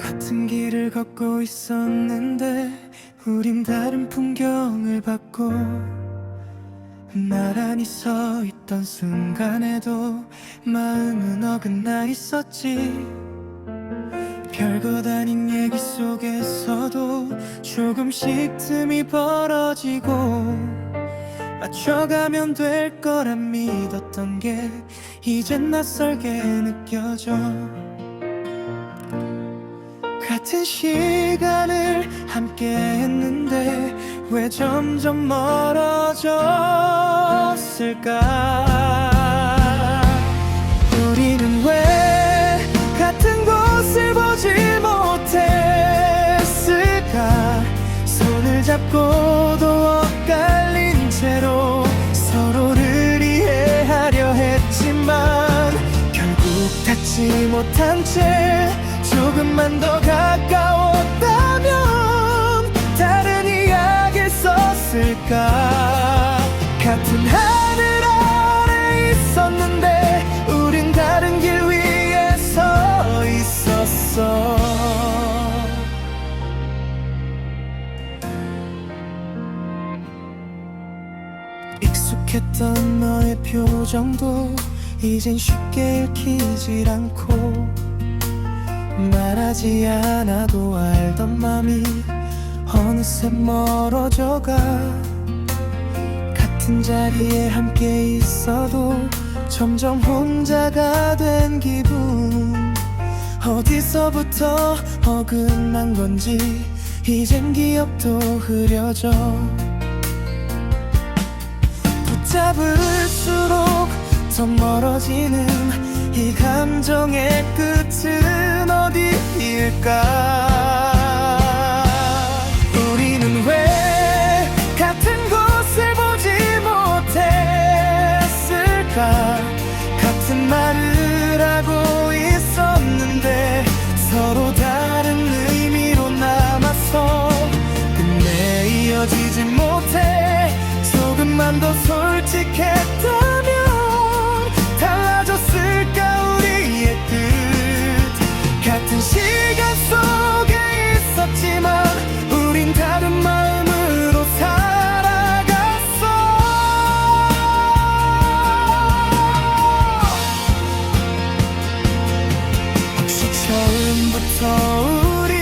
같은 길을 걷고 있었는데 우린 다른 풍경을 봤고, 나란히 서 있던 순간에도 마음은 어긋나 있었지. 별것 아닌 얘기 속에서도 조금씩 틈이 벌어지고, 맞춰가면 될 거란 믿었던 게 이젠 낯설게 느껴져. 같은 시간을 함께 했는데 왜 점점 멀어졌을까? 우리는 왜 같은 곳을 보지 못했을까? 손을 잡고도 엇갈린 채로 서로를 이해하려 했지만 결국 닿지 못한 채 조금만 더 가까웠다면 다른 이야기를 썼을까? 같은 하늘 아래 있었는데 우린 다른 길 위에 서 있었어. 익숙했던 너의 표정도 이젠 쉽게 읽히질 않고, 말하지 않아도 알던 맘이 어느새 멀어져가. 같은 자리에 함께 있어도 점점 혼자가 된 기분. 어디서부터 어긋난 건지 이젠 기억도 흐려져. 붙잡을수록 더 멀어지는 이 감정의 끝은 어디일까? 우리는 왜 같은 곳을 보지 못했을까? 같은 말을 하고 있었는데 서로 다른 의미로 남아서 끝내 이어지지 못해. 조금만 더 솔직했다면 달라졌을까 우리의 뜻. 같은 시간 속에 있었지만 우린 다른 마음으로 살아갔어. 혹시 처음부터 우린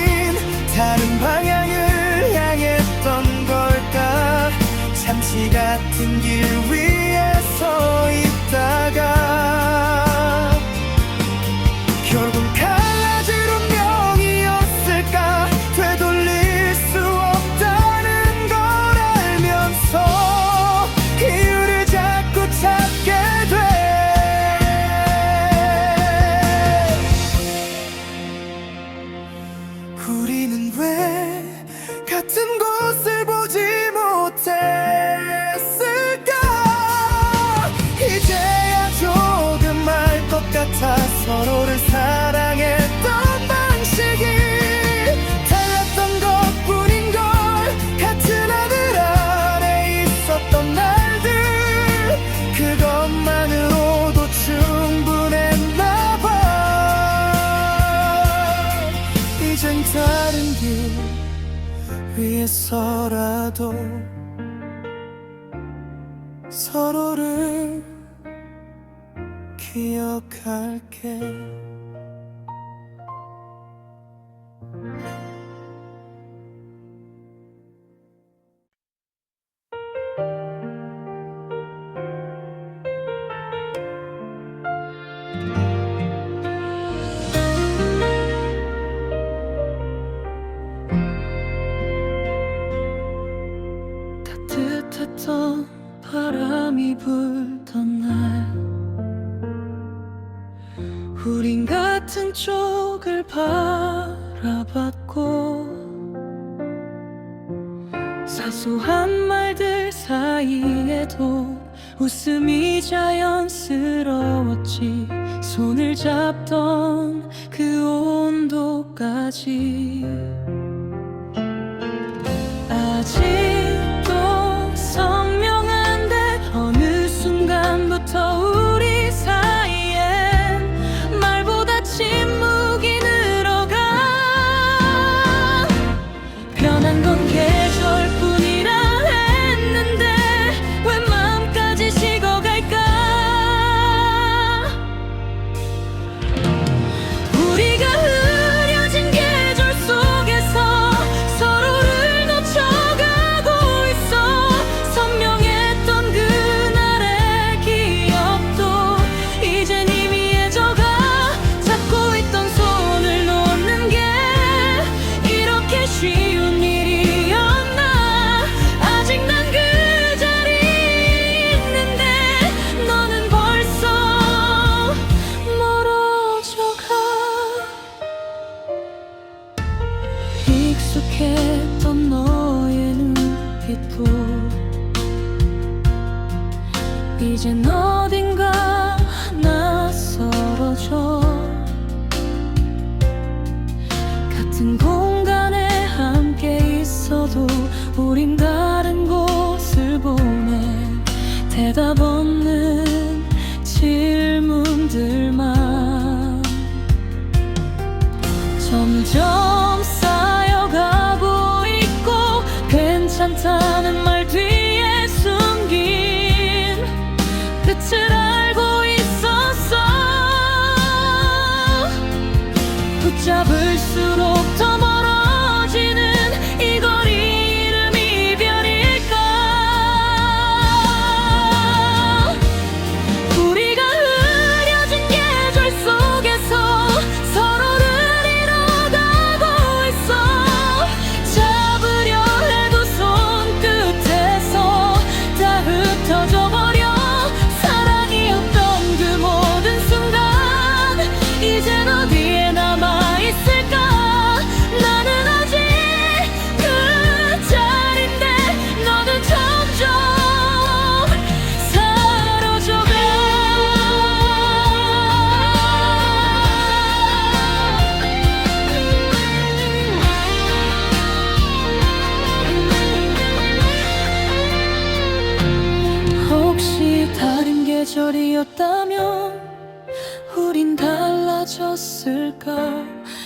다른 방향을 향했던 걸까? 잠시 같은 길 위에 서 있다가 결국 갈라질 운명이었을까? 되돌릴 수 없다는 걸 알면서 이유를 자꾸 찾게 돼. 우리는 왜 같은 곳을 보지 못했을까? 이제야 조금 알 것 같아. 서로를 사랑했던 방식이 달랐던 것뿐인걸. 같은 하늘 아래 있었던 날들 그것만으로도 충분했나봐. 이젠 다른 길 위에서라도 서로를 기억할게. 따뜻했던 바람이 불던 날 우린 같은 쪽을 바라봤고, 사소한 말들 사이에도 웃음이 자연스러웠지. 손을 잡던 그 온도까지 아직도 선명한데 어느 순간부터 우리 사이엔 말보다 침묵이 늘어가. 약했던 너의 눈빛도 이젠 어딘가 낯설어져. 같은 공간에 함께 있어도 우린 다른 곳을 보내. 대답 없는 질문들만 점점 쌓여가고 있고, 괜찮다는 말 뒤에 숨긴 끝을 알고 있었어. 붙잡을수록 더 멀어지는 이 거리, 이름이 이별일까? 우리가 흐려진 계절 속에서 서로를 잃어가고 있어. 잡으려 해도 손끝에서 다 흩어져 버려. 사랑이 없던 그 모든 순간 이젠 어디에 남아있을까? 나는 아직 그 자리인데 너는 점점 사라져가. 혹시 다른 계절이었다면 우린 달라졌을까?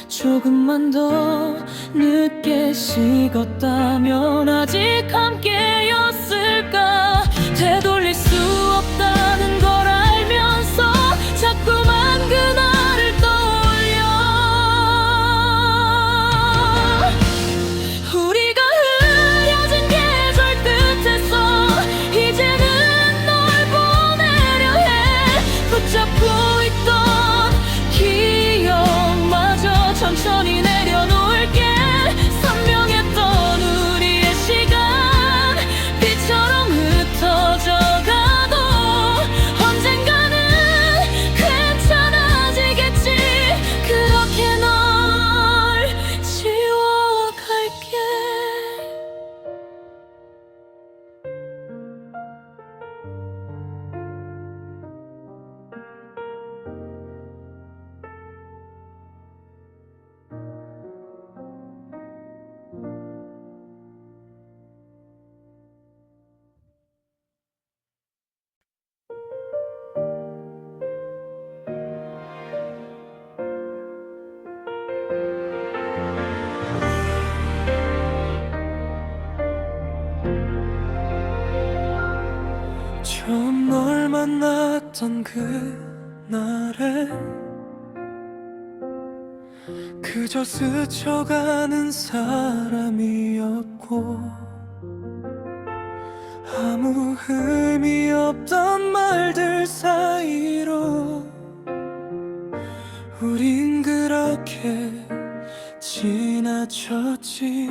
조금만 더 늦게 식었다면 아직 함께였을까? 되돌릴 수 없다는 걸 알면서 자꾸만 그날을 떠올려. 우리가 흐려진 계절 끝에서 이제는 널 보내려 해. 붙잡고 있던 기억마저 천천히 내려놓을게. 선명했던 우리의 시간 빛처럼 흩어져 가도 언젠가는 괜찮아지겠지. 그렇게 널 지워갈게. 처음 널 만났던 그날에 그저 스쳐가는 사람이었고, 아무 의미 없던 말들 사이로 우린 그렇게 지나쳤지.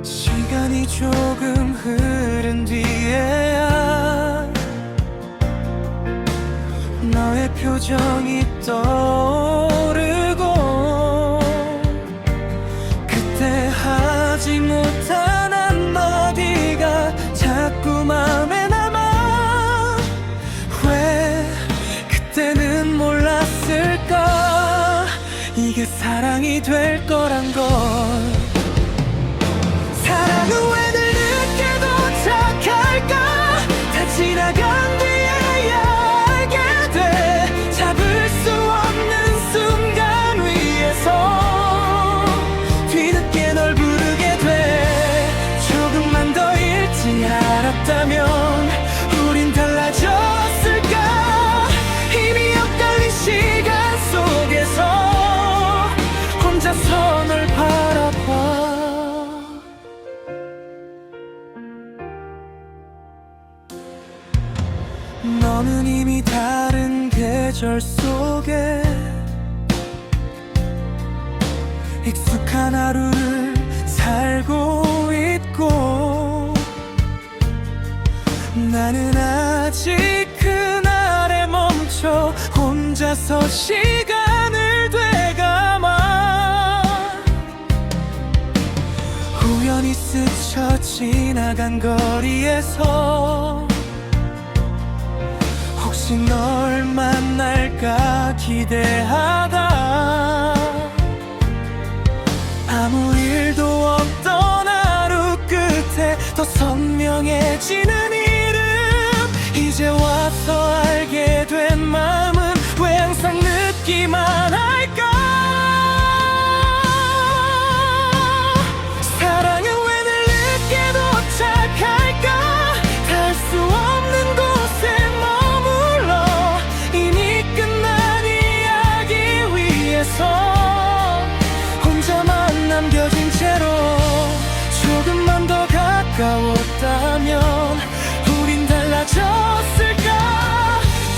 시간이 조금 흐른 뒤에야 너의 표정이 떠오르고, 그때 하지 못한 한마디가 자꾸 맘에 남아. 왜 그때는 몰랐을까? 이게 사랑이 될 거란 걸. 사랑은 왜 늘 늦게 도착할까? 다 지나간 뒤에야 알게 돼. 잡을 수 없는 순간 위에서 뒤늦게 널 부르게 돼. 조금만 더 일찍 알았다면 우린 달라졌을까? 이미 엇갈린 시간 속에서 혼자서 널 바라봐. 너는 이미 다른 계절 속에 익숙한 하루를 살고 있고, 나는 아직 그날에 멈춰 혼자서 시간을 되감아. 우연히 스쳐 지나간 거리에서 혹시 널 만날까 기대하다 아무 일도 없던 하루 끝에 더 선명해지는 이름 이제 와서 알게 된 마음은 왜 항상 늦기만 할까 사랑은 왜 늘 늦게 도착할까 닿을 수 없는 곳에 머물러 이미 끝난 이야기 위에서 혼자만 남겨진 채로 조금만 더 가까웠다면 우린 달라졌을까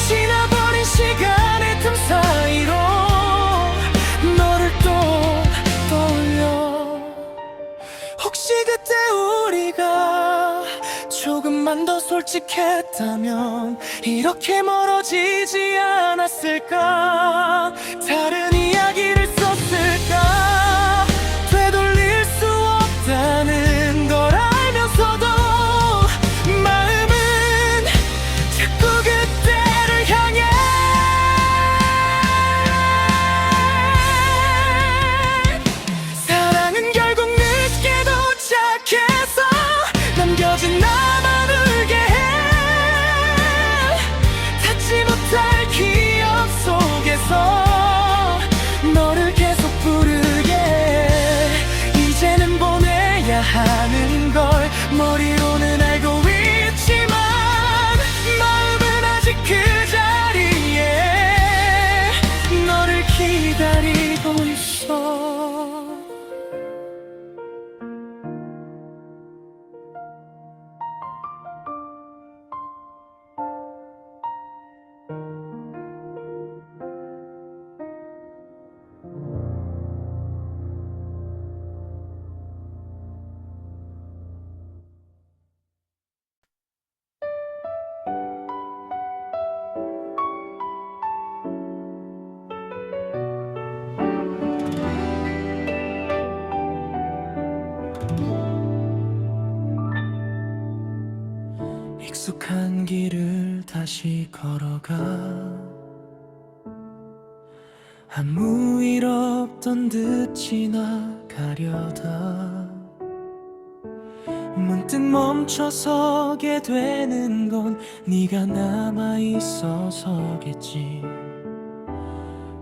지나버린 시간의 틈 사이로 너를 또 떠올려 혹시 그때 우리가 조금만 더 솔직했다면 이렇게 멀어지지 않았을까 다른 이야기를 썼을까 되돌릴 수 없다는 걸 알면서도 마음은 자꾸 그때를 향해 사랑은 결국 늦게 도착해서 남겨진 나만 울게 해 닿지 못할 기억 속에서 너를 계속 부르게 해 이제는 보내야 하는 걸 머리로는 알고 있지만 마음은 아직 그 자리에 너를 기다리고 있어 익숙한 길을 다시 걸어가 아무 일 없던 듯 지나가려다 문득 멈춰서게 되는 건 네가 남아있어서겠지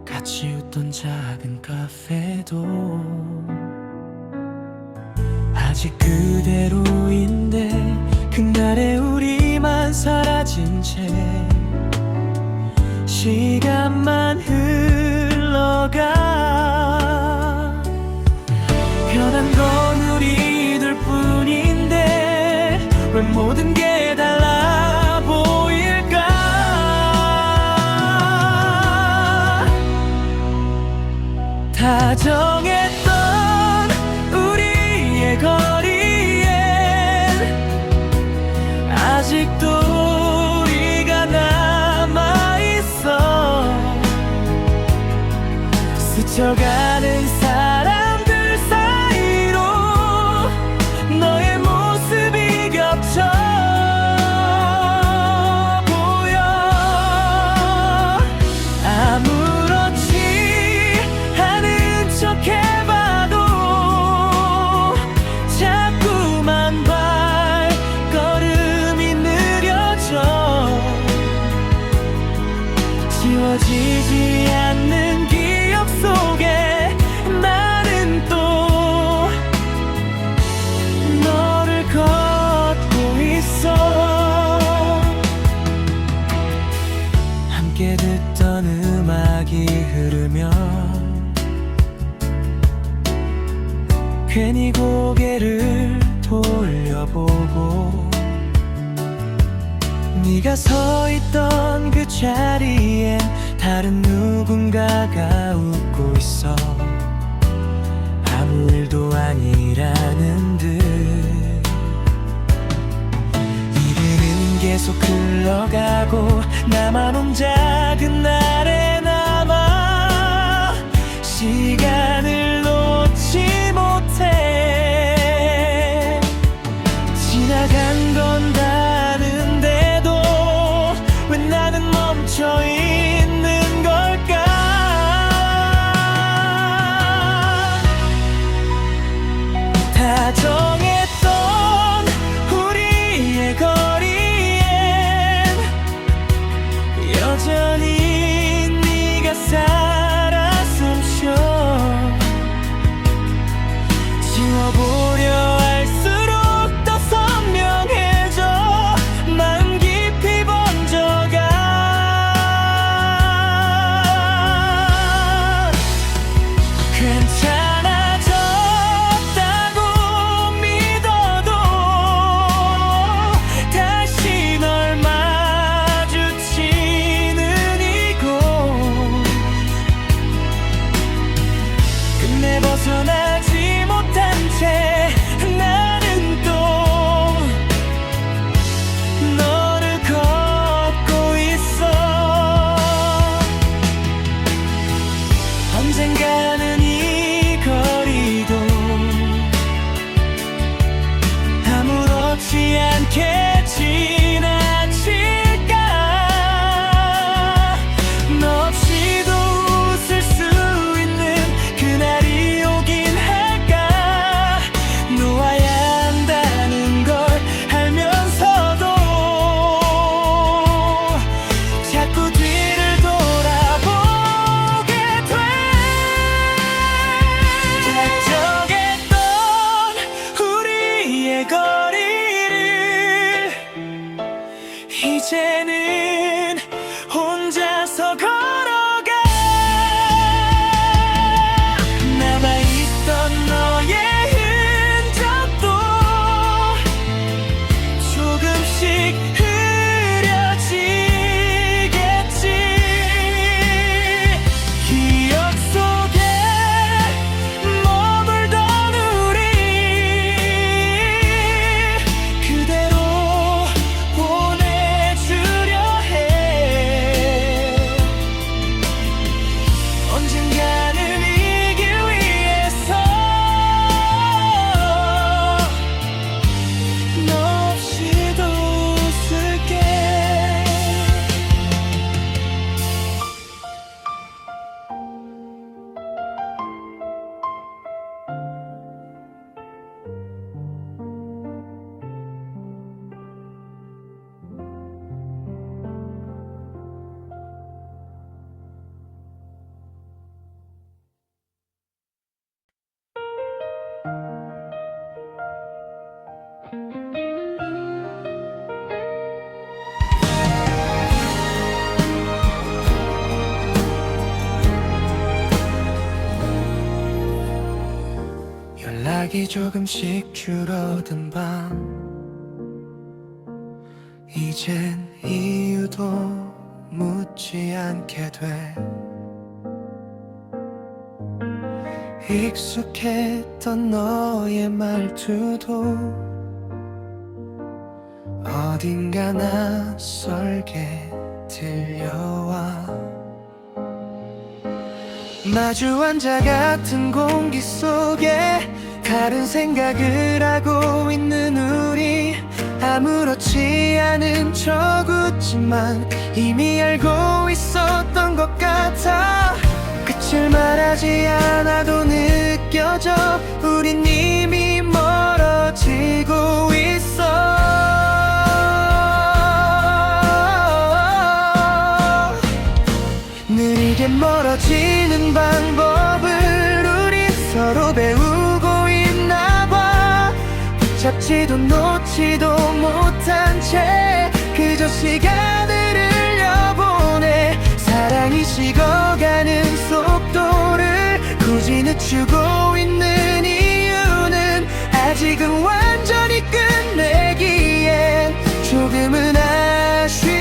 같이 웃던 작은 카페도 아직 그대로인데 그날의 우리만 사라진 채 시간만 흘러가 변한 건 우리들 뿐인데 왜 모든 게 달라 보일까 다정했던 우리의 거리엔 아직도 우리가 남아있어 스쳐가는 사람들 사이로 너의 모습이 겹쳐 보여 아무렇지 않은 척 해봐도 자꾸만 발걸음이 느려져 지워지지 않는 기억 속에 나는 또 너를 걷고 있어 함께 듣던 음악이 흐르면 괜히 고개를 돌려보고 네가 서 있던 그 자리엔 다른 누군가가 웃고 있어 아무 일도 아니라는 듯 이들은 계속 흘러가고 나만 혼자 그날에 남아 시간을 놓지 못해 벗어나지 못한 채 나는 또 너를 걷고 있어. 언젠가는 이 거리도 아무렇지 않게 지나칠까. 너 없이도 웃을 수 있는 그날이 오긴 할까. 놓아야 한다는 걸 알면서도 자꾸 뒤를 돌아보게 돼. 작정했던 우리의 거리를 이제는 혼자서 걸어가. 남아있던 너의 흔적도 조금씩 흐려지겠지. 기억 속에 머물던 우리 그대로 보내주려 해. 언젠가는 이 길 위에서 너 없이도 웃을게. 연락이 조금씩 줄어든 밤, 이젠 이유도 묻지 않게 돼. 익숙했던 너의 말투도 어딘가 낯설게 들려와. 마주 앉아 같은 공기 속에 다른 생각을 하고 있는 우리. 아무렇지 않은 척 웃지만 이미 알고 있었던 것 같아. 끝을 말하지 않아도 느껴져. 우린 이미 멀어지고 있어. 느리게 멀어지는 방법을 우리 서로 배우고 있나 봐. 붙잡지도 놓지도 못한 채 그저 시간을 흘려보내. 사랑이 식어가는 속도를 굳이 늦추고 있는 이유는 아직은 완전히 끝내기엔 조금은 아쉬워서일까.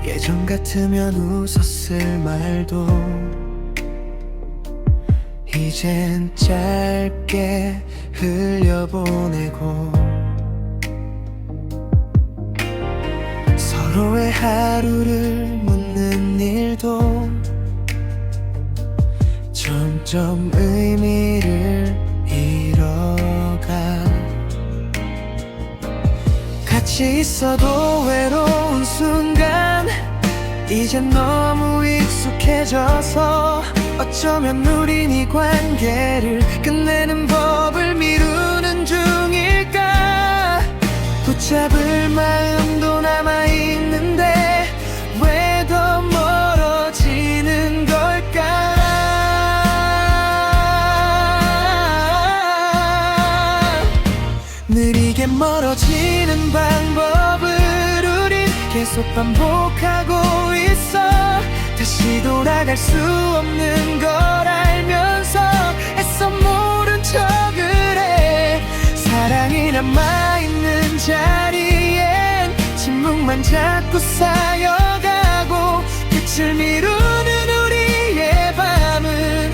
예전 같으면 웃었을 말도 이젠 짧게 흘려보내고, 서로의 하루를 묻는 일도 점점 의미를 잃어가. 같이 있어도 외로운 순간 이젠 너무 익숙해져서 어쩌면 우린 이 관계를 끝내는 법을 미루는 중일까. 붙잡을 마음도 남아있는데 왜 더 멀어지는 걸까. 느리게 멀어지는 방법을 우린 계속 반복하고 있어. 다시 돌아갈 수 없는 걸 알면서 애써 모른 척을 해. 사랑이 남아있는 자리엔 침묵만 자꾸 쌓여가고 끝을 미루는 우리의 밤은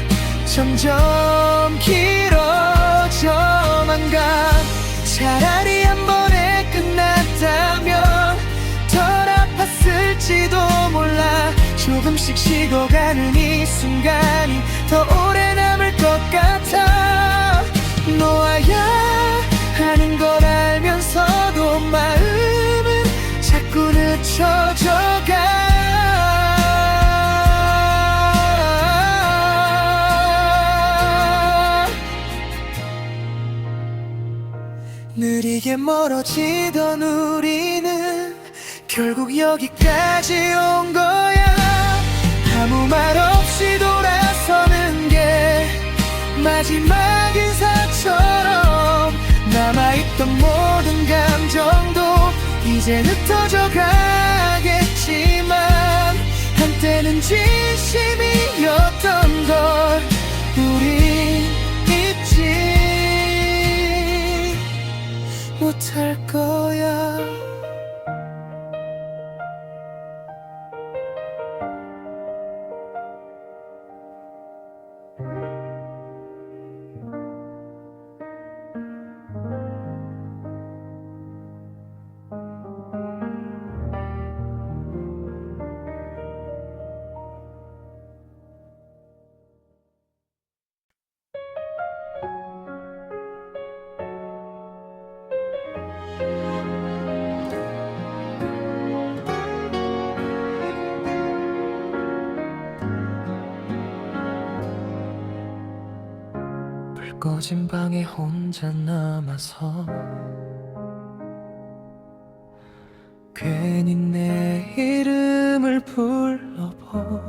점점 길어져만 가. 차라리 한 번에 끝났다면 덜 아팠을지도 몰라. 조금씩 식어가는 이 순간이 더 오래 남을 것 같아. 놓아야 하는 걸 알면서도 마음은 자꾸 늦춰져가. 느리게 멀어지던 우리는 결국 여기까지 온 거야. 아무 말 없이 돌아서는 게 마지막 인사처럼 남아있던 모든 감정도 이제 흩어져 가겠지만 한때는 진심이었던 걸 우린 잊지 못할 거야. 불 꺼진 방에 혼자 남아서 괜히 내 이름을 불러보.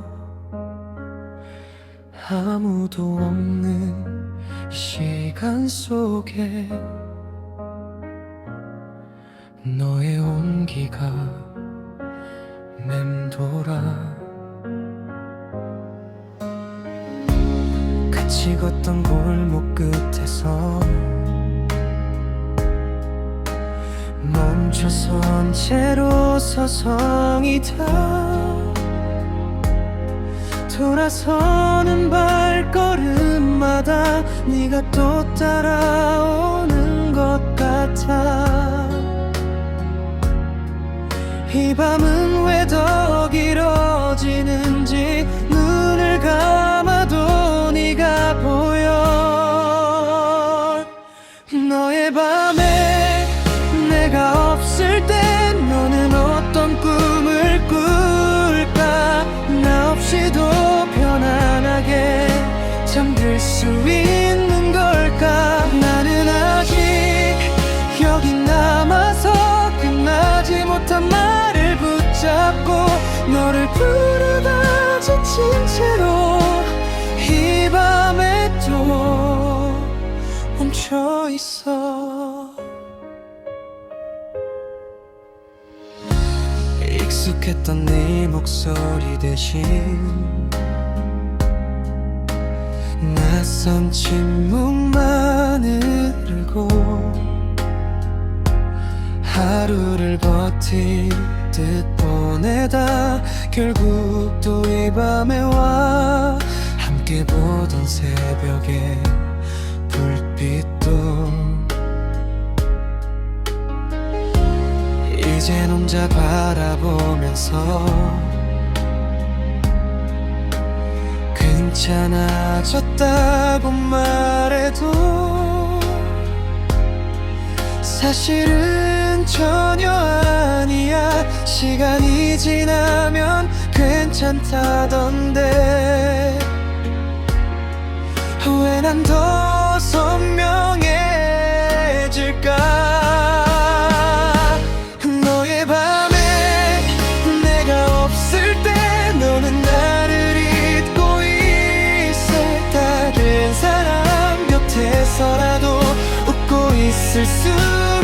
아무도 없는 시간 속에 너의 온기가 맴돌아. 같이 걷던 골목 끝에서 멈춰선 채로 서성이다. 돌아서는 발걸음마다 네가 또 따라오는 것 같아. 이 밤은 왜 더 길어지는지 눈을 감아도 네가 보여. 너의 밤에 내가 없을 때 너는 어떤 꿈을 꿀까. 나 없이도 편안하게 잠들 수 있는 걸까. 나는 아직 여기 남아서 끝나지 못한 말을 붙잡고 너를 부르다 지친 채로 이 밤에 또 멈춰 있어. 익숙했던 네 목소리 대신 낯선 침묵만을 흐르고 하루를 버티듯 보내다 결국 또 이 밤에 와. 함께 보던 새벽의 불빛도 이젠 혼자 바라보면서 괜찮아졌다고 말해도 사실은 전혀 아니야. 시간이 지나면 괜찮다던데 왜 난 더 선명해질까. 너의 밤에 내가 없을 때 너는 나를 잊고 있어. 다른 사람 곁에서라도 웃고 있을 수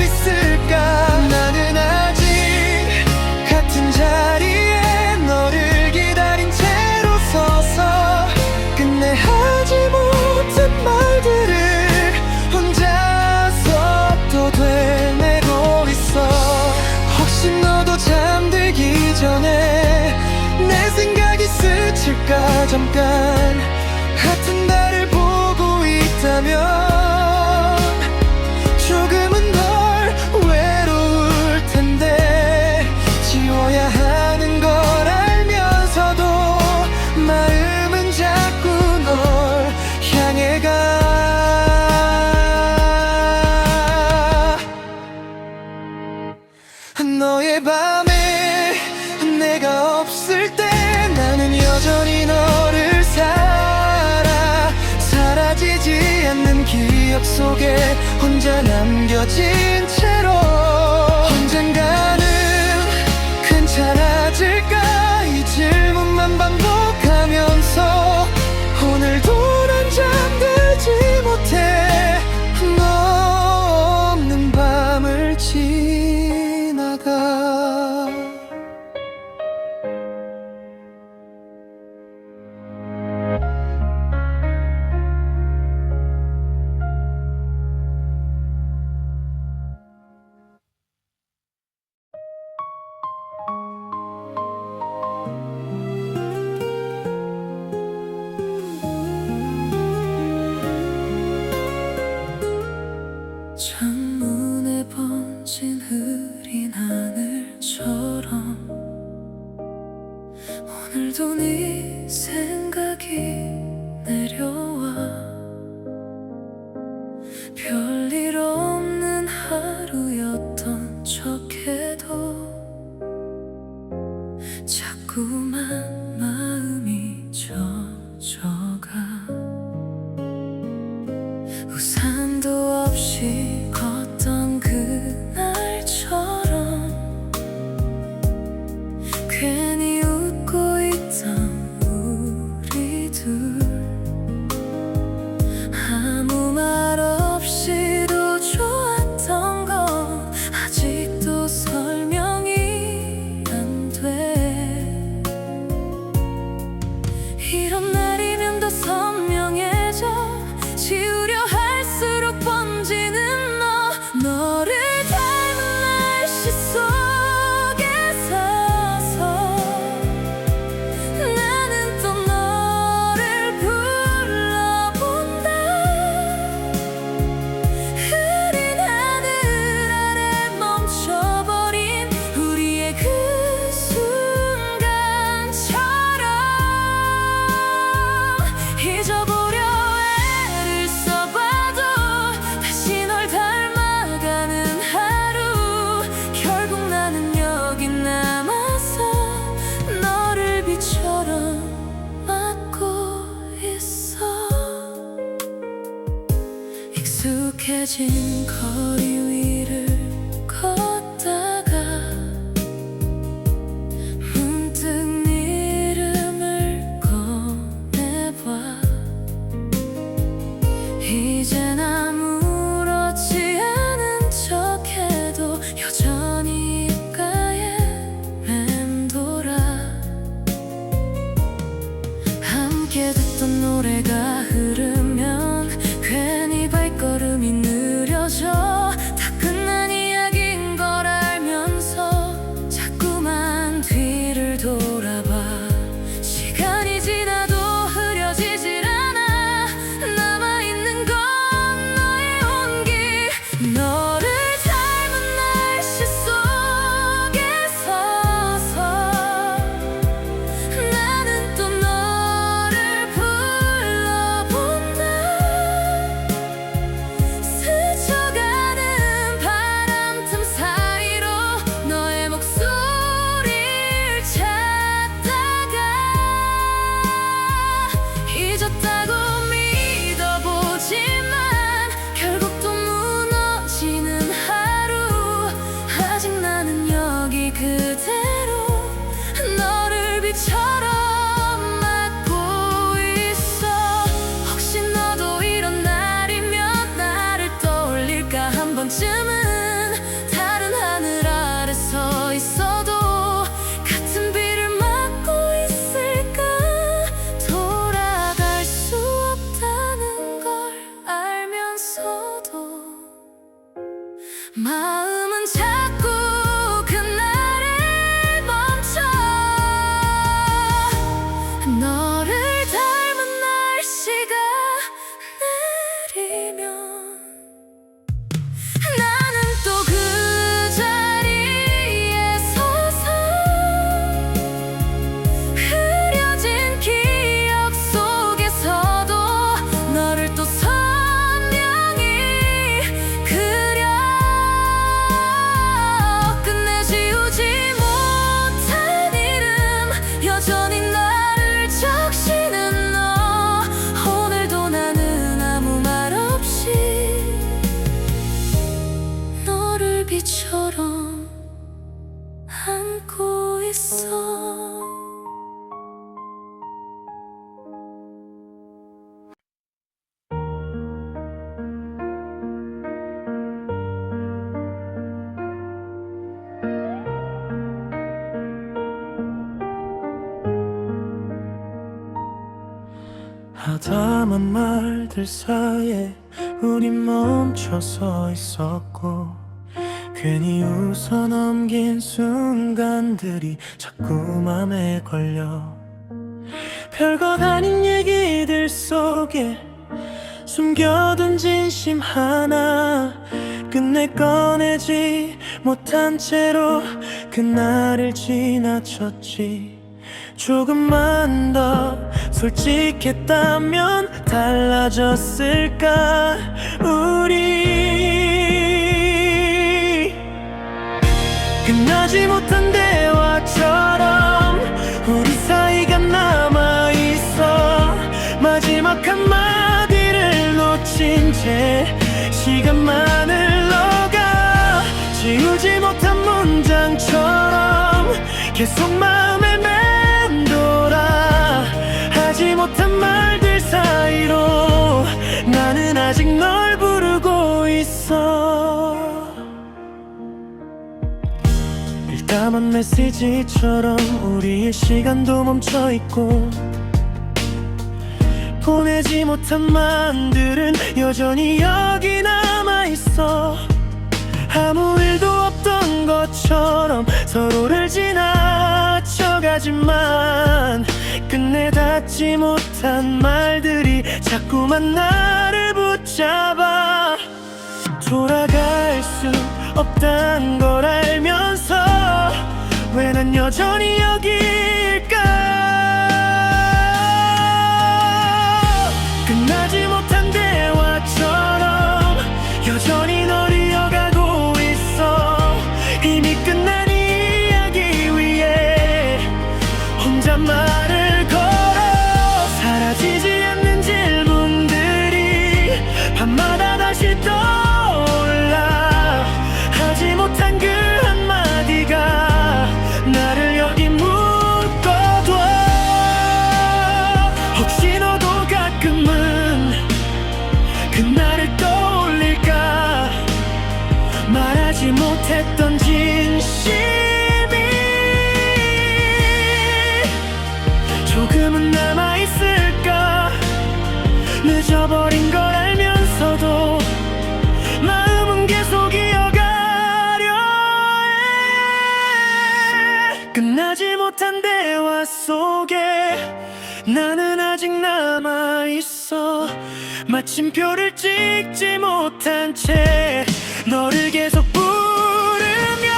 있을까. 나는 아직 같은 자리에 너를 기다린 채로 서서 끝내 하지 못한 말들을 혼자서 또 되뇌고 있어. 혹시 너도 잠들기 전에 내 생각이 스칠까 잠깐 같은 나를 보고 있다면 조금은 덜 외로울 텐데 지워야 하는 걸 알면서도 마음은 자꾸 널 향해 가. 너의 밤에 내가 없을 때 나는 여전히 너를 살아. 사라지지 않는 기억 속에 혼자 남겨진 채로 언젠가는 괜찮아질까 이 질문만 반복하면서 오늘도 난 잠들지 못해 너 없는 밤을 지나가. 창문에 번진 흐린 하늘처럼 오늘도 네 생각이 내려와. 별일 없는 하루였던 척해도 자꾸만 마음이 젖어가. 우산도 없이 걷던 그날처럼 괜히 웃고 있던 우리 둘. 아무 말 없이도 좋았던 건 아직도 설명이 안 돼. 이런 날이면 더 선명해져. 지우려 할수록 번지는 너를 닮은 날씨 속에 서서 나는 또 너를 불러본다. 흐린 하늘 아래 멈춰버린 우리의 그 순간처럼 잊어보려 애를 써봐도 다시 널 닮아가는 하루. 결국 나는 여기 남아서 너를 비처럼 맞고 있어. 익숙해진 거리 위를 걷다가 문득 네 이름을 꺼내봐. 이젠 아무렇지 않은 척해도 여전히 입가에 맴돌아. 함께 듣던 노래가 흐르면 괜히 발걸음이 느려져. 다 끝난 이야기인 걸 알면서 자꾸만 뒤를 돌아봐. 시간이 지나도 흐려지질 않아. 남아있는 건 너의 온기. 너를 닮은 날씨 속에 서서 나는 또 너를 불러본다. 있어. 하다만 말들 사이에 우린 멈춰서 있었고 괜히 웃어 넘긴 순간들이 자꾸 맘에 걸려 별것 아닌 얘기들 속에 숨겨둔 진심 하나 끝내 꺼내지 못한 채로 그날을 지나쳤지 조금만 더 솔직했다면 달라졌을까 우리 끝나지 못한 대화처럼 우리 사이가 남아있어 마지막 한마디를 놓친 채 시간만을 흘러가 지우지 못한 문장처럼 계속 마음에 맴돌아 하지 못한 말들 사이로 나는 아직 널 부르고 있어 일담한 메시지처럼 우리의 시간도 멈춰있고 보내지 못한 마음들은 여전히 여기 남아있어 아무 일도 없던 것처럼 서로를 지나쳐가지만 끝내 닿지 못한 말들이 자꾸만 나를 붙잡아 돌아갈 수 없단 걸 알면서 왜 난 여전히 여기일까 끝나지 못한 대화처럼 여전히 널 이어가고 있어 이미 끝난 이야기 위에 혼자 말을 걸어 사라지지 않는 질문들이 밤마다 다시 떠올라 하지 못한 그 한마디가 나를 여기 묶어둬 혹시 너도 가끔은 그날을 떠올릴까 말하지 못했던 진심이 조금은 남아있을까 늦어버린 걸 알면서도 마음은 계속 이어가려 해 끝나지 못한 대화 속에 나는 아직 남아있어 마침표를 찍지 못한 채 너를 계속 부르며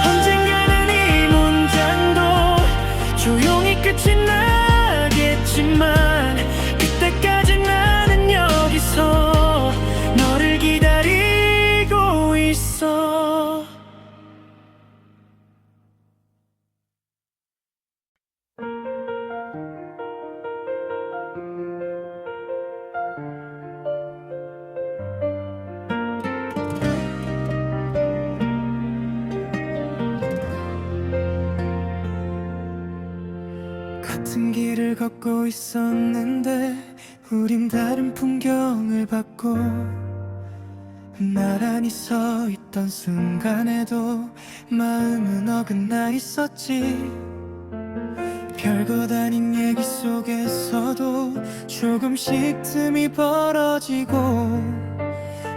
언젠가는 이 문장도 조용히 끝이 나겠지만 그때까지 나는 여기서 너를 기다리고 있어 같은 길을 걷고 있었는데 우린 다른 풍경을 봤고 나란히 서 있던 순간에도 마음은 어긋나 있었지 별것 아닌 얘기 속에서도 조금씩 틈이 벌어지고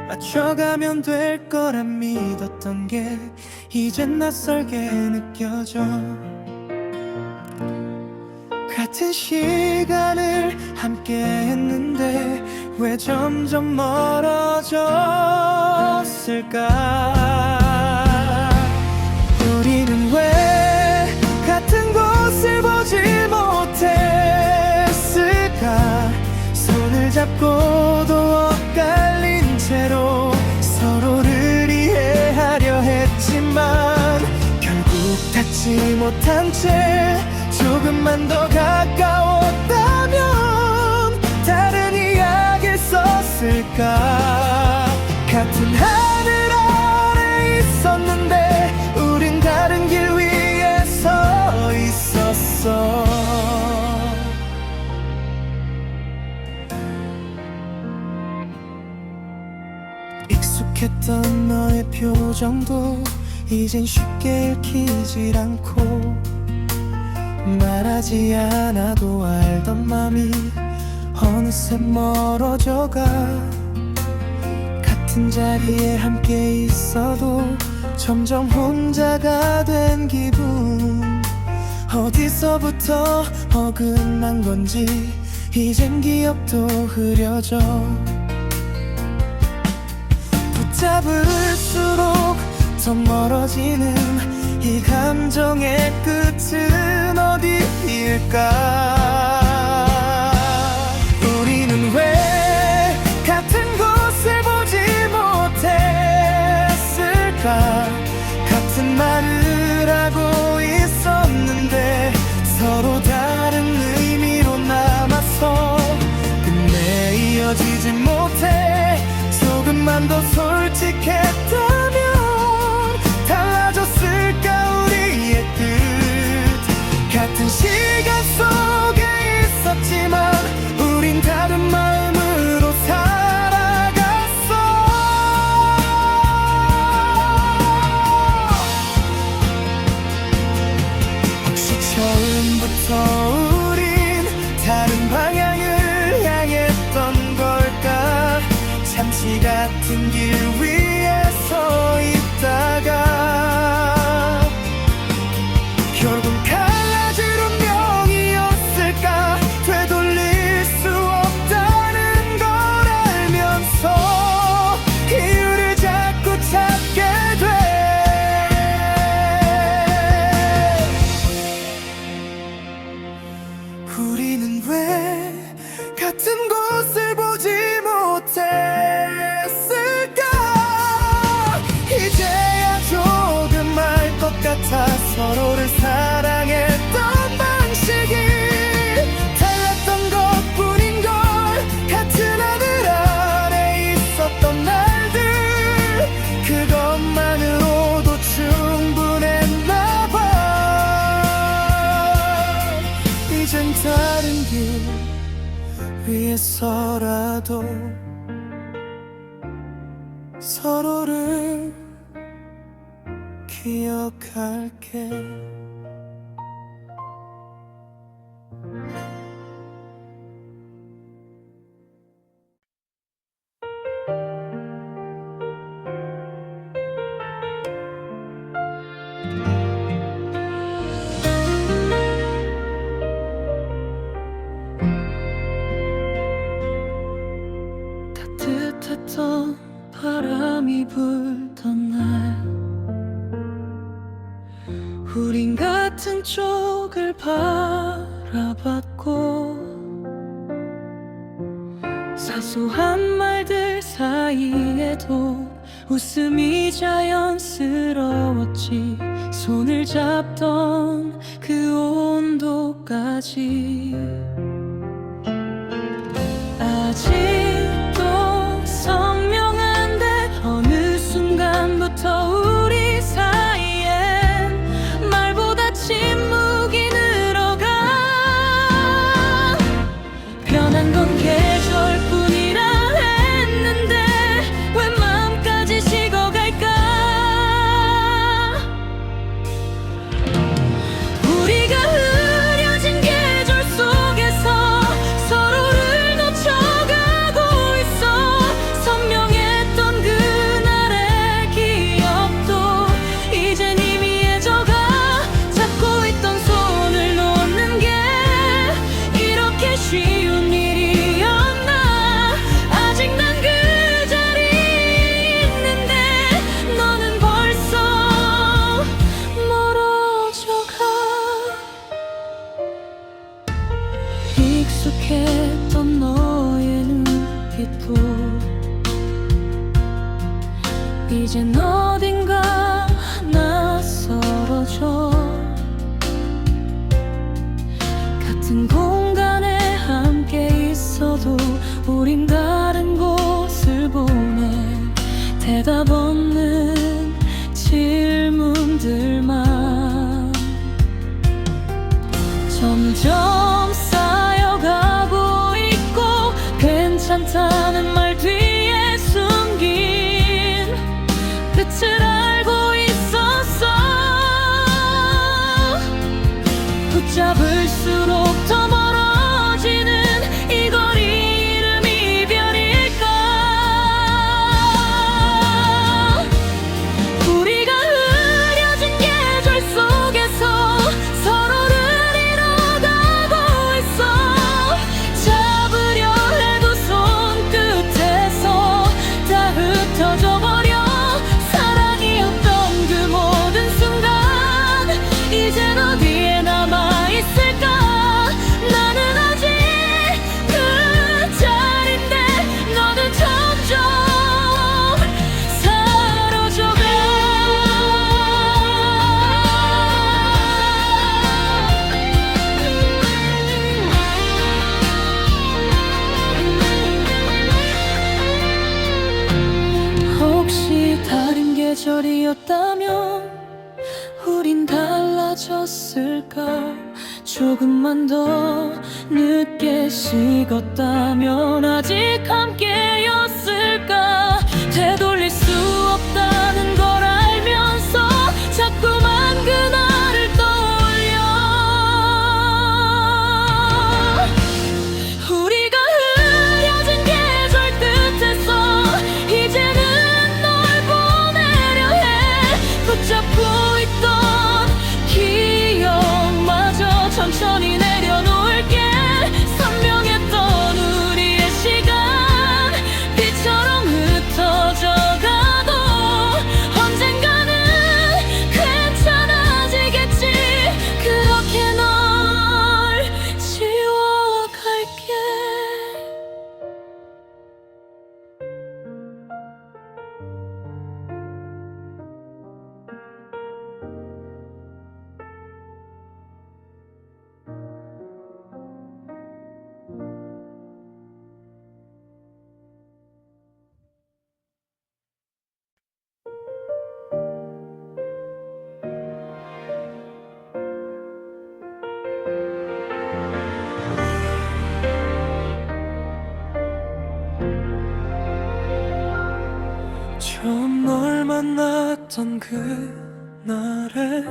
맞춰가면 될 거란 믿었던 게 이젠 낯설게 느껴져 같은 시간을 함께 했는데 왜 점점 멀어졌을까 우리는 왜 같은 곳을 보지 못했을까 손을 잡고도 엇갈린 채로 서로를 이해하려 했지만 결국 닿지 못한 채 조금만 더 가까웠다면 다른 이야기를 썼을까 같은 하늘 아래 있었는데 우린 다른 길 위에서 익숙했던 너의 표정도 이젠 쉽게 읽히질 않고, 말하지 않아도 알던 맘이 어느새 멀어져가. 같은 자리에 함께 있어도 점점 혼자가 된 기분. 어디서부터 어긋난 건지 이젠 기억도 흐려져. 붙잡을수록 더 멀어지는 이 감정의 끝은 어디일까? 우리는 왜 같은 곳을 보지 못했을까? 같은 말을 하고 있었는데 서로 다른 의미로 남아서 끝내 이어지지 못해. 조금만 더 솔직했다면 달라졌을까 우리의 뜻. 같은 시간 속에 있었지만 우린 다른 마음으로 살아갔어. 혹시 처음부터 우린 다른 방향을 향했던 걸까? 잠시 같은 길 위에 서 있다가 결국 갈라질 운명이었을까? 되돌릴 수 없다는 걸 알면서 이유를 자꾸 찾게 돼. 우리는 왜 같은 곳을 보지 못했을까? 이제야 조금 알 것 같아. 서로를 사랑했던 방식이 달랐던 것뿐인 걸. 같은 하늘 아래 있었던 날들, 그것만으로도 충분했나 봐. 이젠 다른 길 위에서라도 서로를 기억할게. 따뜻했던 바람이 불던 날, 우린 같은 쪽을 바라봤고, 사소한 말들 사이에도 웃음이 자연스러웠지. 손을 잡던 그 온도까지 아직도 선명한데, 어느 순간부터 우리 사이엔 말보다 침묵이 늘어가. 변한 건 계절뿐이라 했는데 왜 마음까지 식어갈까? 우리가 흐려진 계절 속에서 서로를 놓쳐가고 있어. 선명했던 그날의 기억도 이젠 희미해져가. 잡고 있던 손을 놓는 게 이렇게 쉬운 일이었나? 아직 난 그 자리에 있는데 너는 벌써 멀어져가. 익숙했던 너의 눈빛도 이젠 어딘가 낯설어져. 같은 공간에 함께 있어도 우린 다른 곳을 보내. 대답 없는 질문들만 점점 쌓여가고 있고, 괜찮다는 말 뒤에 숨긴 붙잡을수록 더 멀어지는 이 거리 이름 이별일까. 우리가 흐려진 계절 속에서 서로를 잃어가고 있어. 잡으려 해도 손끝에서 다 흩어져 버려. 사랑이었던 그 모든 순간 이젠 어디에 남아있을까. 나는 아직 그 자리인데 너는 점점 사라져가. 혹시 다른 계절이었다면 우린 달라졌을까. 조금만 더 늦게 식었다면 아직 함께였을까. 되돌릴 수 없다는 걸 알면서 자꾸만 그날을 떠올려. 우리가 흐려진 계절 끝에서 이제는 널 보내려 해. 붙잡고 있던 기억마저 천천히 내려놓을게. 선명했던 우리의 시간 빛처럼 흩어져 가도 언젠가는 괜찮아지겠지. 그렇게 널 지워갈게. 처음 널 만났던 그날에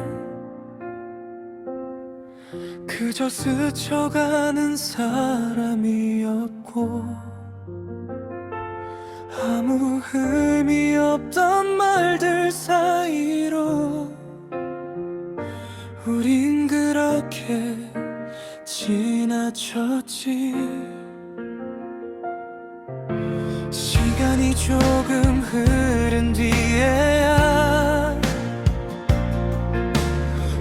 그저 스쳐가는 사람이었고 아무 의미 없던 말들 사이로 우린 그렇게 지나쳤지. 시간이 조금 흐른 뒤에야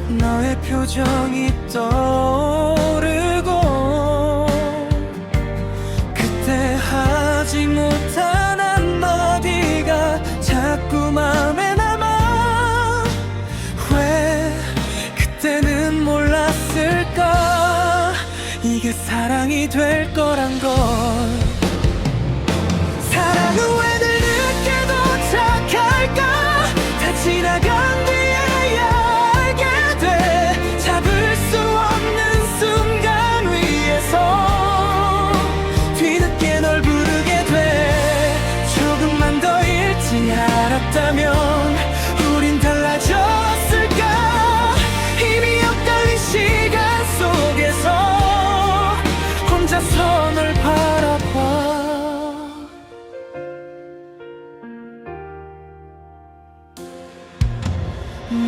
너의 표정이 떠오르고 그때 하지 못한 한마디가 자꾸 맘에 남아. 왜 그때는 몰랐을까. 이게 사랑이 될 거란 걸. 사랑은 왜 늘 늦게 도착할까. 다 지나간 뒤에야 알게 돼. 잡을 수 없는 순간 위에서 뒤늦게 널 부르게 돼. 조금만 더 일찍 알았다면 우린 달라졌을까. 이미 엇갈린 시간 속에서 혼자서 널 바라봐.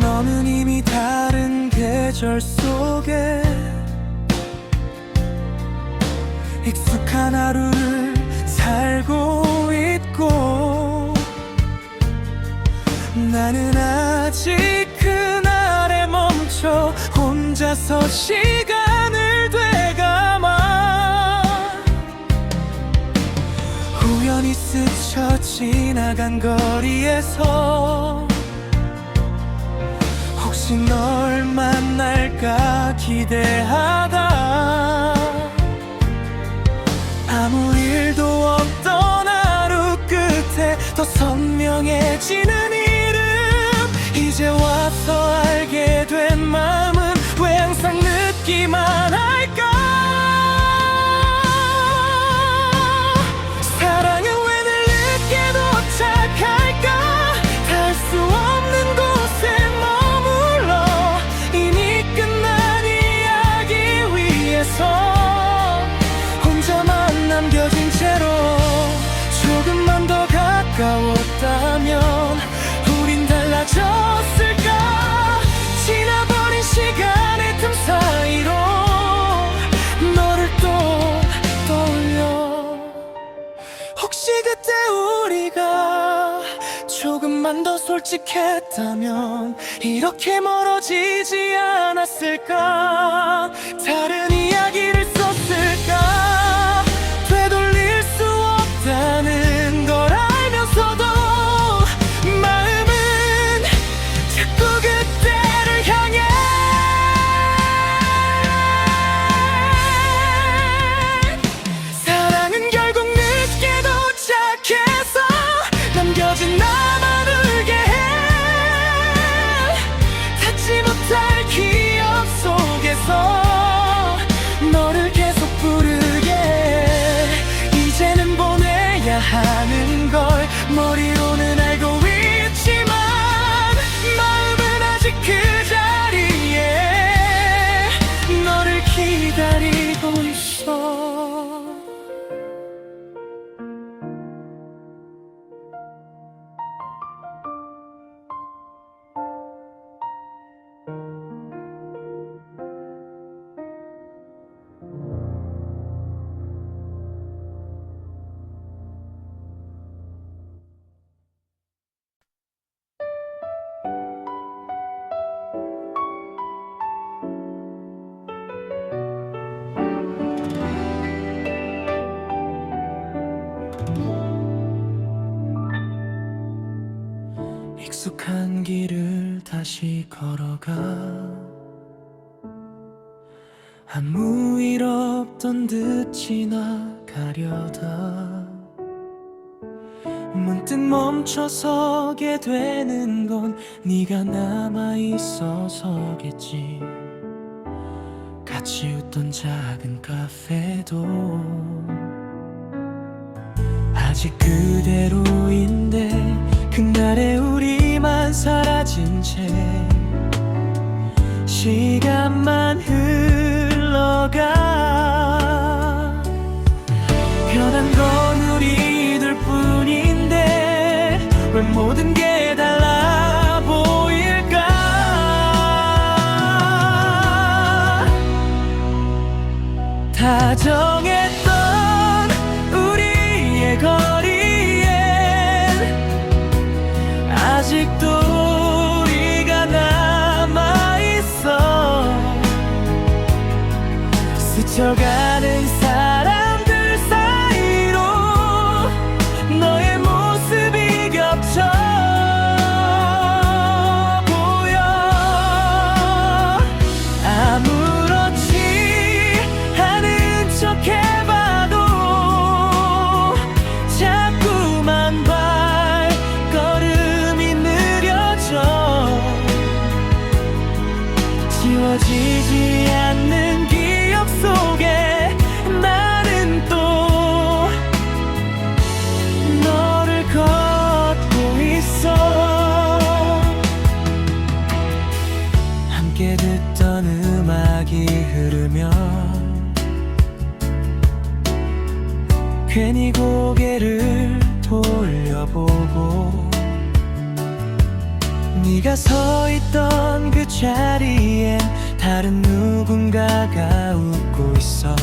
너는 이미 다른 계절 속에 익숙한 하루를 살고 있고 나는 아직 그날에 멈춰 혼자서 시간을 되감아. 우연히 스쳐 지나간 거리에서 혹시 널 만날까 기대하다 아무 일도 없던 하루 끝에 더 선명해지는 이름. 이제 와서 알게 된 마음은 왜 항상 늦기만 할까. 사랑은 왜 늘 늦게 도착할까. 닿을 수 없는 곳에 머물러 이미 끝난 이야기 솔직했다면 이렇게 멀어지지 않았을까. 다른 이야기를 썼을까. 되돌릴 수 없다는 걸 알면서도 마음은 자꾸 그때를 향해. 사랑은 결국 늦게 도착해서 남겨진 나만 울게 해. 닿지 못할 기억 속에서 너를 계속 부르게 해. 이제는 보내야 하는 걸 머리로는 알고 있지만 마음은 아직 그 자리에 너를 기다리고 있어. 익숙한 길을 다시 걸어가. 아무 일 없던 듯 지나가려다 문득 멈춰서게 되는 건 네가 남아있어서겠지. 같이 웃던 작은 카페도 아직 그대로인데 그날의 우리만 사라진 채 시간만 흘러가. 변한 건 우리들 뿐인데 왜 모든 게 달라 보일까. 다정했던 우리의 거리엔 아직도 우리가 남아있어. 스쳐가는 사람들 사이로 너의 모습이 겹쳐 보여. 아무렇지 않은 척 해봐도 자꾸만 발걸음이 느려져. 지워지지 않는 기억 속에 나는 또 너를 걷고 있어. 함께 듣던 음악이 흐르면 괜히 고개를 돌려보고 네가 서 있던 그 자리엔 다른 누군가가 웃고 있어.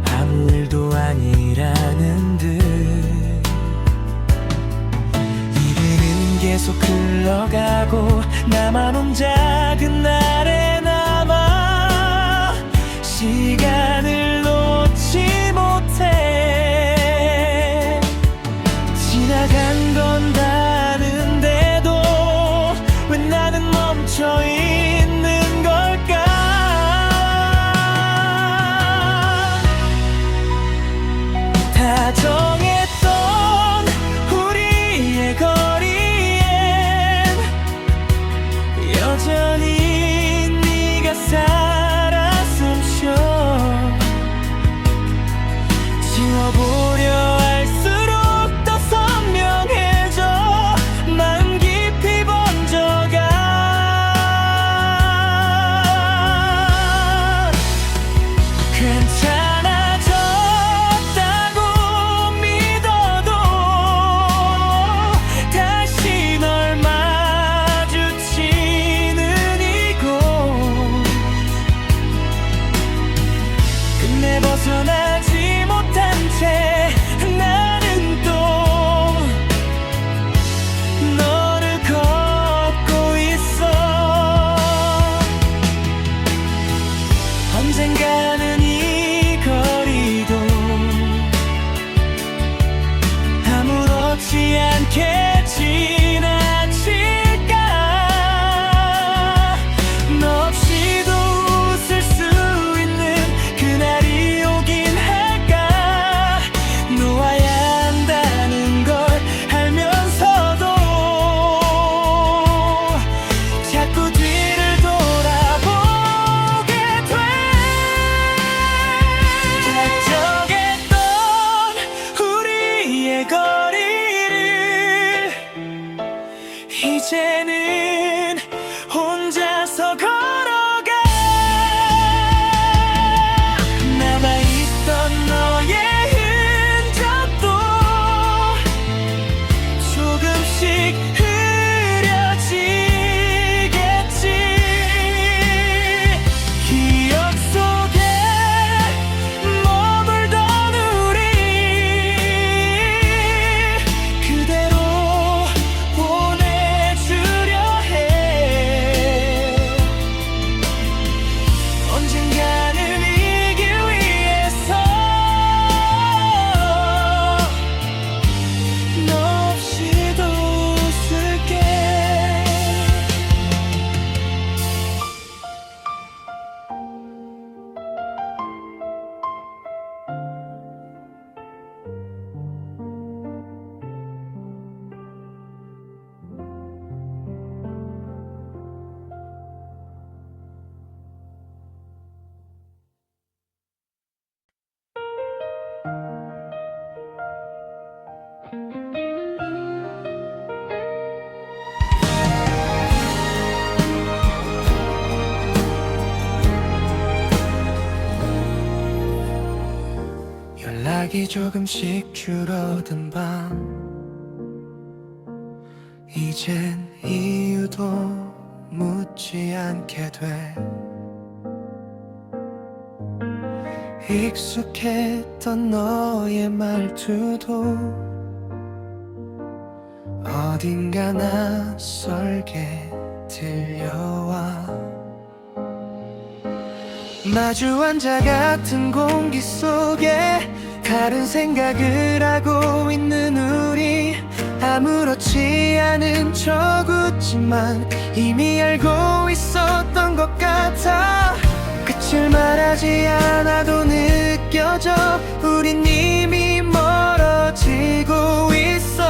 아무 일도 아니라는 듯 이들은 계속 흘러가고 나만 혼자 그날에 남아 시간을 놓지 못해. 지나간 건 다른데도 왜 나는 멈춰 있는 걸까. 다정했던 우리의 거리엔 여전히 약이 조금씩 줄어든 밤 이젠 이유도 묻지 않게 돼 익숙했던 너의 말투도 어딘가 낯설게 들려와 마주 앉아 같은 공기 속에 다른 생각을 하고 있는 우리 아무렇지 않은 척 웃지만 이미 알고 있었던 것 같아 끝을 말하지 않아도 느껴져 우린 이미 멀어지고 있어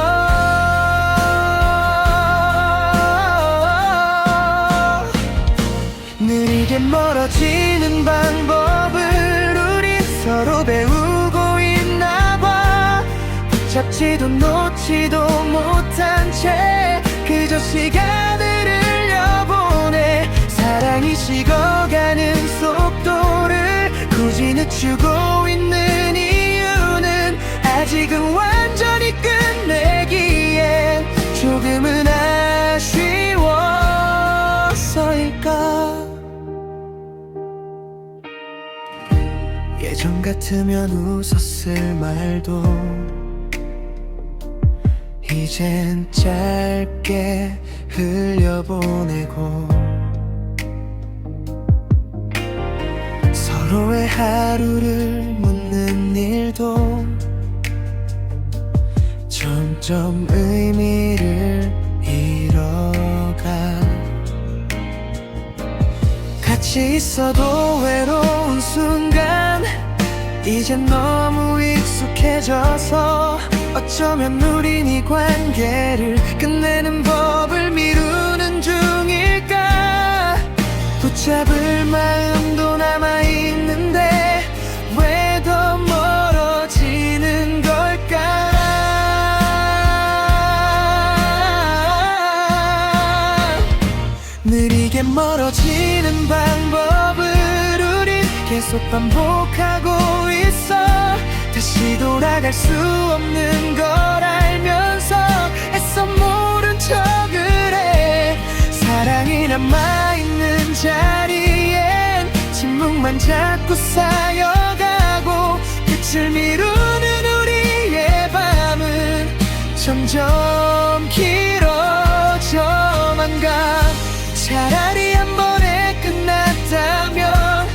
느리게 멀어지는 방법을 우리 서로 배우고 있나 봐 붙잡지도 놓지도 못한 채 그저 시간을 흘려보내 사랑이 식어가는 속도를 굳이 늦추고 있는 이유는 아직은 완전히 끝내기엔 조금은 아쉬워서일까 예전 같으면 웃었을 말도 이젠 짧게 흘려보내고 서로의 하루를 묻는 일도 점점 의미를 잃어가 같이 있어도 외로운 순간 이젠 너무 익숙해져서 어쩌면 우린 이 관계를 끝내는 법을 미루는 중일까 붙잡을 마음도 남아있는데 왜 더 멀어지는 걸까 느리게 멀어지는 방법을 우린 계속 반복하고 있어 다시 돌아갈 수 없는 걸 알면서 애써 모른 척을 해 사랑이 남아있는 자리엔 침묵만 자꾸 쌓여가고 끝을 미루는 우리의 밤은 점점 길어져만 가 차라리 한 번에 끝났다면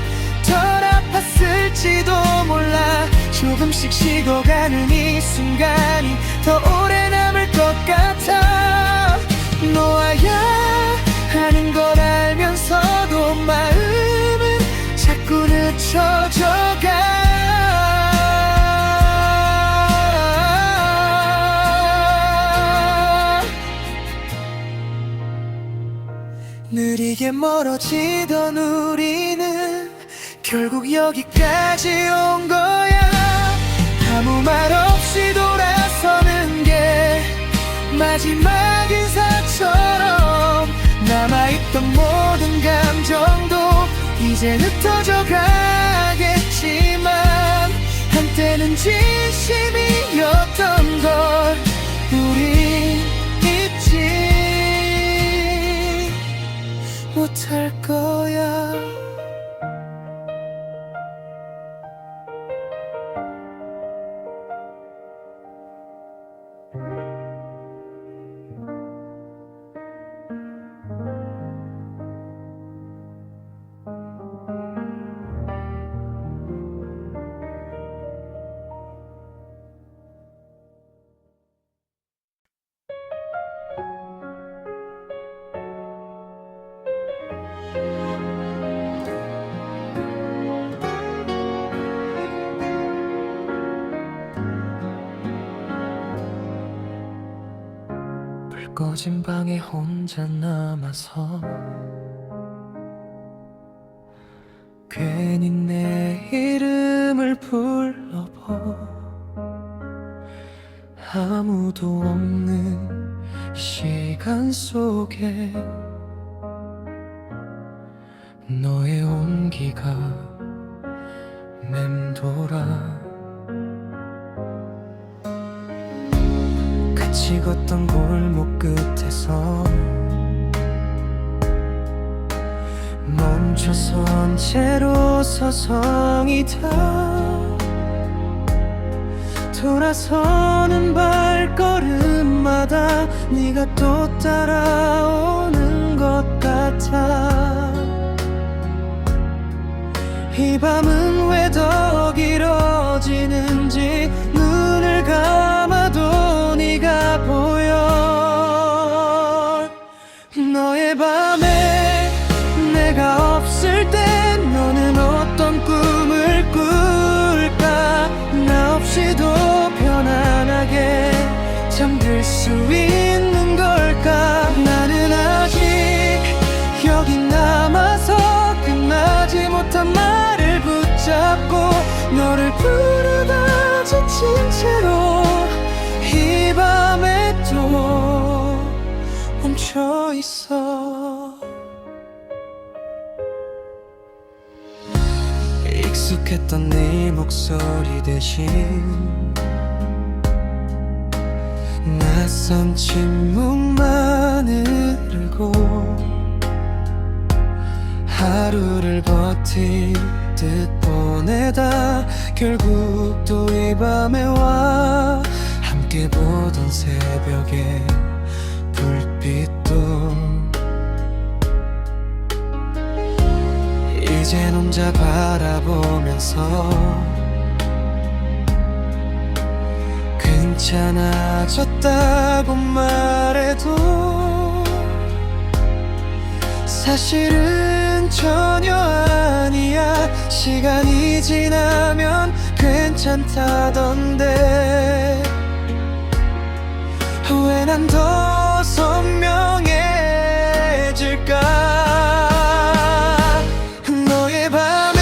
덜 아팠을지도 몰라 조금씩 식어가는 이 순간이 더 오래 남을 것 같아 놓아야 하는 걸 알면서도 마음은 자꾸 늦춰져가 느리게 멀어지던 우리는 결국 여기까지 온 거야 아무 말 없이 돌아서는 게 마지막 인사처럼 남아있던 모든 감정도 이제 흩어져 가겠지만 한때는 진심이었던 걸 우린 잊지 못할 거야 꺼진 방에 혼자 남아서 괜히 내 이름을 불러보 아무도 없는 시간 속에 너의 온기가 맴돌아 같이 걷던 골목 끝에서 멈춰선 채로 서성이다 돌아서는 발걸음마다 네가 또 따라오는 것 같아 이 밤은 왜 더 길어지는지 눈을 감아도 네가 보여 너의 밤에 내가 없을 때 너는 어떤 꿈을 꿀까 나 없이도 편안하게 잠들 수 있는 걸까 나는 아직 여기 남아서 끝나지 못한 말을 붙잡고 너를 부르다 지친 채로 이 밤에 또 멈춰 있어 익숙했던 네 목소리 대신 낯선 침묵만 흐르고 하루를 버티듯 보내다 결국 또 이 밤에 와 함께 보던 새벽의 불빛도 이젠 혼자 바라보면서 괜찮아졌다고 말해도 사실은 전혀 아니야 시간이 지나면 괜찮다던데 왜 난 더 선명해질까 너의 밤에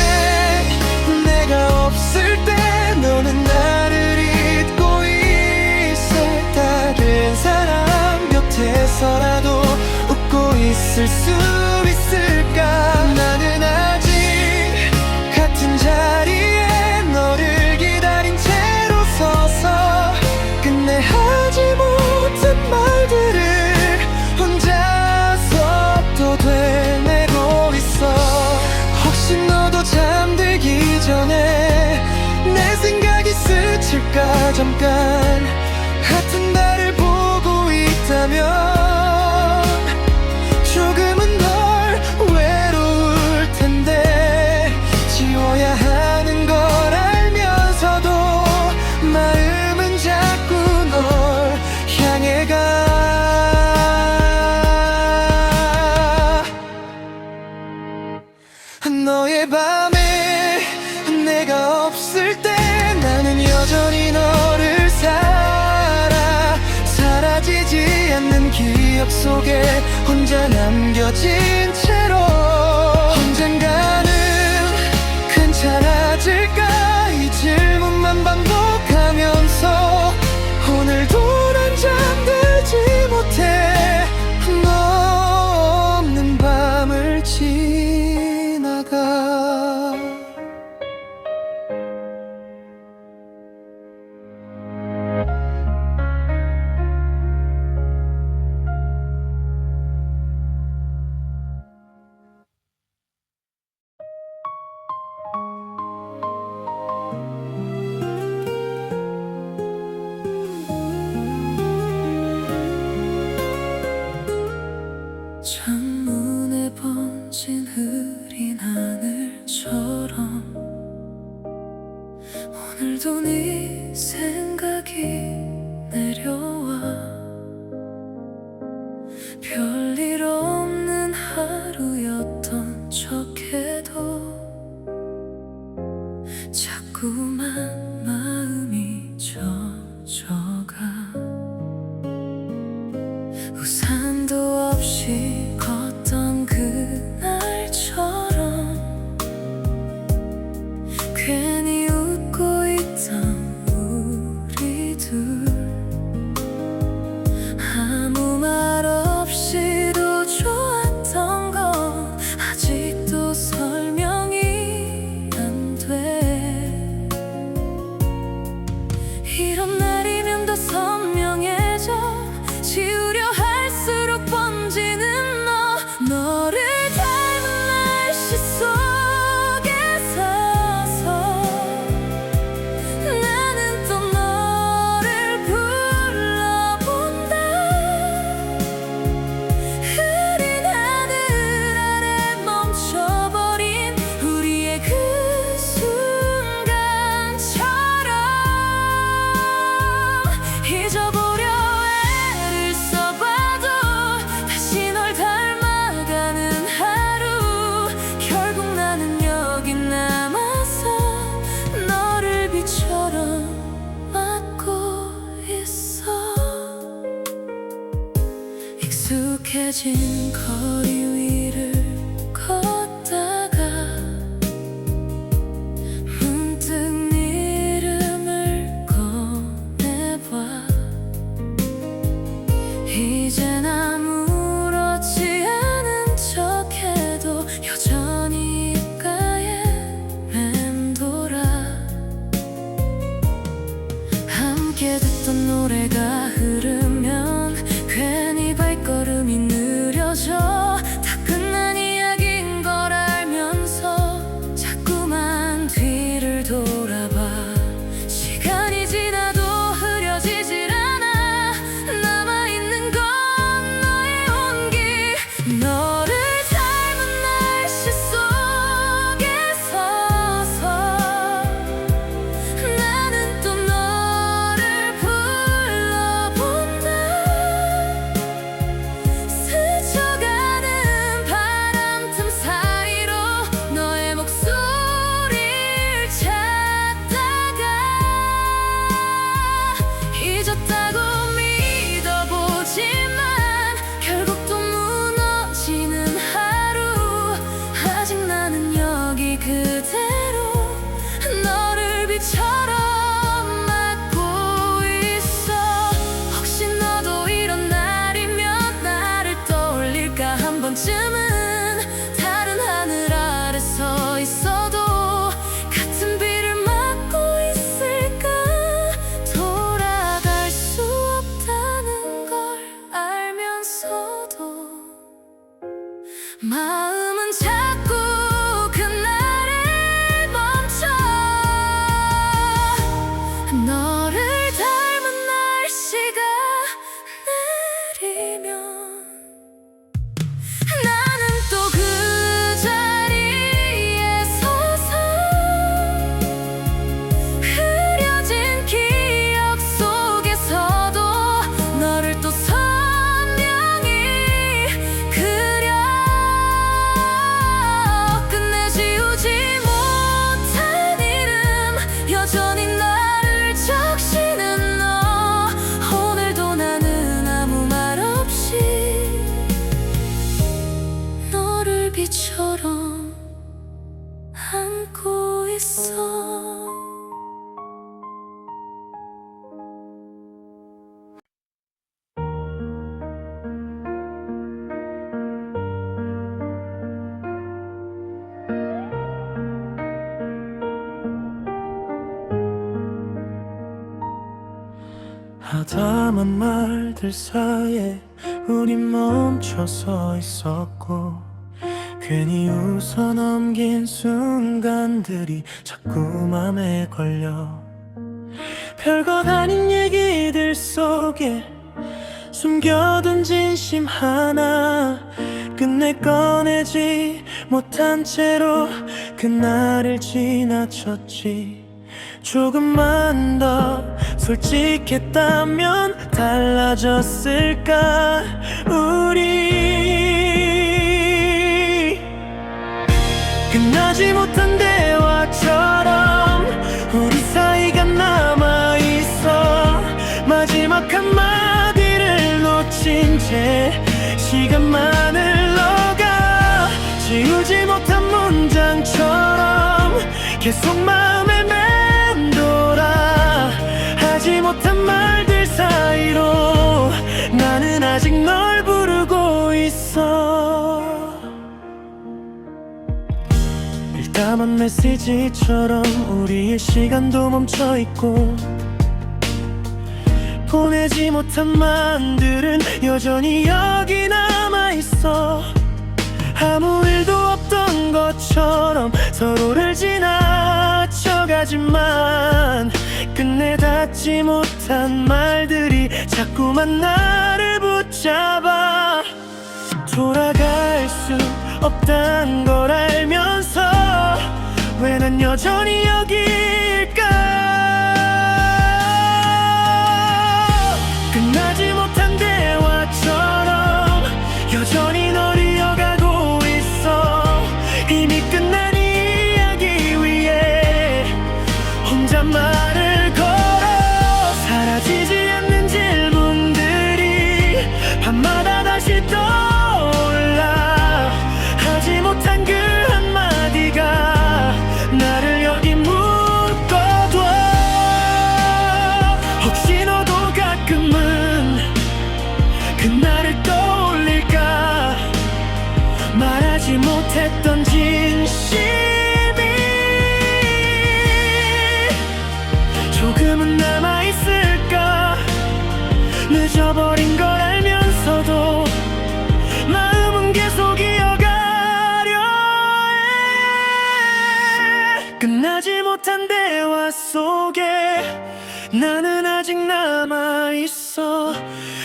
내가 없을 때 너는 나를 잊고 있어 다른 사람 곁에서라도 웃고 있을 수 있을까 나는 아직 같은 자리에 너를 기다린 채로 서서 끝내 하지 못한 말들을 혼자서 또 되뇌고 있어 혹시 너도 잠들기 전에 내 생각이 스칠까 잠깐 같은 나를 보고 있다면 조금은 덜 외로울 텐데 지워야 하는 걸 알면서도 마음은 자꾸 널 향해 가 너의 밤에 내가 없을 때 나는 여전히 너를 살아 사라지지 않는 기억 속에 혼자 남겨진 채로 언젠가는 괜찮아질까 이 질문만 반복하면서 오늘도 난 잠들지 못해 너 없는 밤을 지나가 창문에 번진 흐린 하늘처럼 오늘도 네 생각이 내려와 별일 없는 하루였던 척해도 자꾸만 마음이 젖어가 우산도 없이 걷던 그날처럼 괜히 웃고 있던 흐려진 거리 위를 걷다가 문득 네 이름을 꺼내봐. 이젠 아무렇지 않은 척해도 여전히 입가에 맴돌아. 함께 듣던 노래가 흐르면 괜히 발걸음이 느려져. 다 끝난 이야기인 걸 알면서 자꾸만 뒤를 돌아봐. 시간이 지나도 흐려지질 않아. 남아있는 건 너의 온기. 너를 닮은 날씨 속에 서서 나는 또 너를 불러본다. 스쳐가는 바람 틈 사이로 너의 목소리를 찾다가 잊었다고 믿어보지만 결국 또 무너지는 하루. 아직 나는 여기 그대로 너를 빛처럼 맡고 있어. 혹시 너도 이런 날이면 나를 떠올릴까. 한 번쯤은 다른 하늘 아래 서 있어도 같은 비를 맞고 있을까. 돌아갈 수 없다는 걸 알면서도 마음은 자꾸 그날에 멈춰. 너를 닮은 날씨가 내리면 나는 또 그 자리에 서서 흐려진 기억 속에서도 너를 또 선명히 그려. 끝내 지우지 못한 이름, 여전히 나를 적시는 너. 오늘도 나는 아무 말 없이 너를 빛처럼 안고 있어. 하다만 말들 사이에 우린 멈춰서 있었고, 괜히 웃어 넘긴 순간들이 자꾸 맘에 걸려. 별것 아닌 얘기들 속에 숨겨둔 진심 하나 끝내 꺼내지 못한 채로 그날을 지나쳤지. 조금만 더 솔직했다면 달라졌을까. 우리 끝나지 못한 대화처럼 우리 사이가 남아있어. 마지막 한마디를 놓친 채 시간만 흘러가. 지우지 못한 문장처럼 계속 마음에 맴돌아. 하지 못한 말들 사이로 나는 아직 널 부르고 있어. 일담한 메시지처럼 우리의 시간도 멈춰있고, 보내지 못한 마음들은 여전히 여기 남아있어. 아무 일도 없던 것처럼 서로를 지나쳐가지만 끝내 닿지 못한 말들이 자꾸만 나를 붙잡아. 돌아갈 수 없단 걸 알면서 왜 난 여전히 여기일까. 끝나지 못한 대화처럼 여전히 널 이어가고 있어. 이미 끝난 이야기 위에 혼잣말을 걸어. 사라지지 않는 질문들이 밤마다 다시 떠 끝나지 못한 대화 속에 나는 아직 남아있어.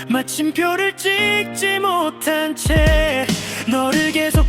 마침표를 찍지 못한 채 너를 계속